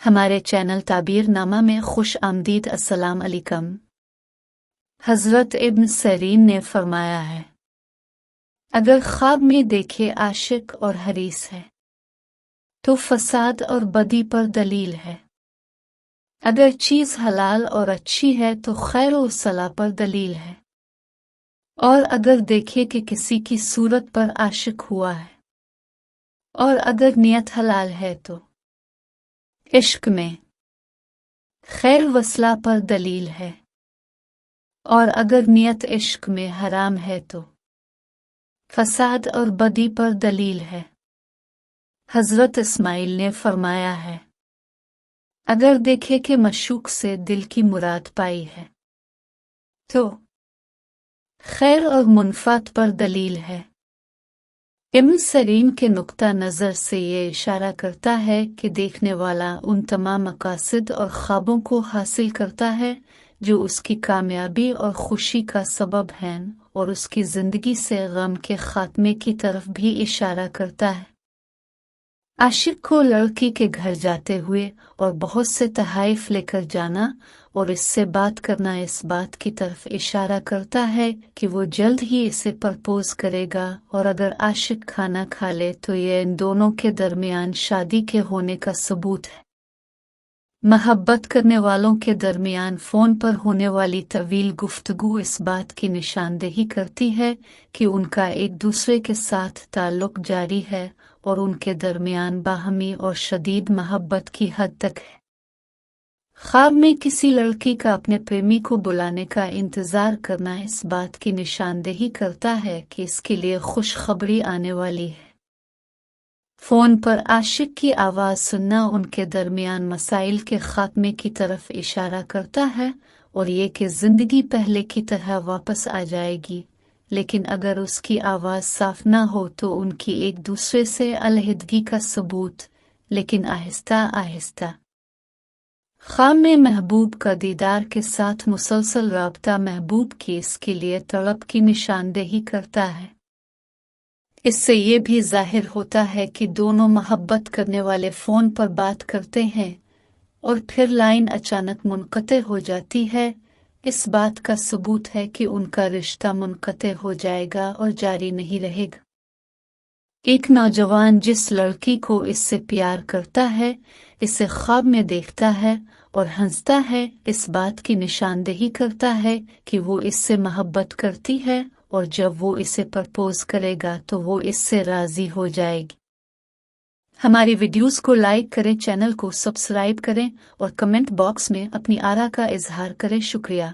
ہمارے چینل تعبیر نامہ میں خوش آمدید۔ السلام علیکم۔ حضرت ابن سیرین نے فرمایا ہے، اگر خواب میں دیکھے عاشق اور حریص ہے تو فساد اور بدی پر دلیل ہے، اگر چیز حلال اور اچھی ہے تو خیر و صلاح پر دلیل ہے، اور اگر دیکھے کہ کسی کی صورت پر عاشق ہوا ہے اور اگر نیت حلال ہے تو عشق میں خیر و صلاح پر دلیل ہے، اور اگر نیت عشق میں حرام ہے تو فساد اور بدی پر دلیل ہے۔ حضرت اسماعیل نے فرمایا ہے، اگر دیکھے کہ معشوق سے دل کی مراد پائی ہے تو خیر اور منفعت پر دلیل ہے۔ ابن سیرین کے نقطہ نظر سے یہ اشارہ کرتا ہے کہ دیکھنے والا ان تمام مقاصد اور خوابوں کو حاصل کرتا ہے جو اس کی کامیابی اور خوشی کا سبب ہیں، اور اس کی زندگی سے غم کے خاتمے کی طرف بھی اشارہ کرتا ہے۔ عاشق کو لڑکی کے گھر جاتے ہوئے اور بہت سے تحائف لے کر جانا اور اس سے بات کرنا اس بات کی طرف اشارہ کرتا ہے کہ وہ جلد ہی اسے پرپوز کرے گا، اور اگر عاشق کھانا کھا لے تو یہ ان دونوں کے درمیان شادی کے ہونے کا ثبوت ہے۔ محبت کرنے والوں کے درمیان فون پر ہونے والی طویل گفتگو اس بات کی نشاندہی کرتی ہے کہ ان کا ایک دوسرے کے ساتھ تعلق جاری ہے اور ان کے درمیان باہمی اور شدید محبت کی حد تک ہے۔ خواب میں کسی لڑکی کا اپنے پریمی کو بلانے کا انتظار کرنا اس بات کی نشاندہی کرتا ہے کہ اس کے لیے خوشخبری آنے والی ہے۔ فون پر عاشق کی آواز سننا ان کے درمیان مسائل کے خاتمے کی طرف اشارہ کرتا ہے، اور یہ کہ زندگی پہلے کی طرح واپس آ جائے گی، لیکن اگر اس کی آواز صاف نہ ہو تو ان کی ایک دوسرے سے علیحدگی کا ثبوت، لیکن آہستہ آہستہ۔ خواب میں محبوب کا دیدار کے ساتھ مسلسل رابطہ محبوب کی اس کے لیے طلب کی نشاندہی کرتا ہے۔ اس سے یہ بھی ظاہر ہوتا ہے کہ دونوں محبت کرنے والے فون پر بات کرتے ہیں اور پھر لائن اچانک منقطع ہو جاتی ہے، اس بات کا ثبوت ہے کہ ان کا رشتہ منقطع ہو جائے گا اور جاری نہیں رہے گا۔ ایک نوجوان جس لڑکی کو اس سے پیار کرتا ہے، اسے خواب میں دیکھتا ہے اور ہنستا ہے، اس بات کی نشاندہی کرتا ہے کہ وہ اس سے محبت کرتی ہے، اور جب وہ اسے پرپوز کرے گا تو وہ اس سے راضی ہو جائے گی۔ ہماری ویڈیوز کو لائک کریں، چینل کو سبسکرائب کریں اور کمنٹ باکس میں اپنی آراء کا اظہار کریں۔ شکریہ۔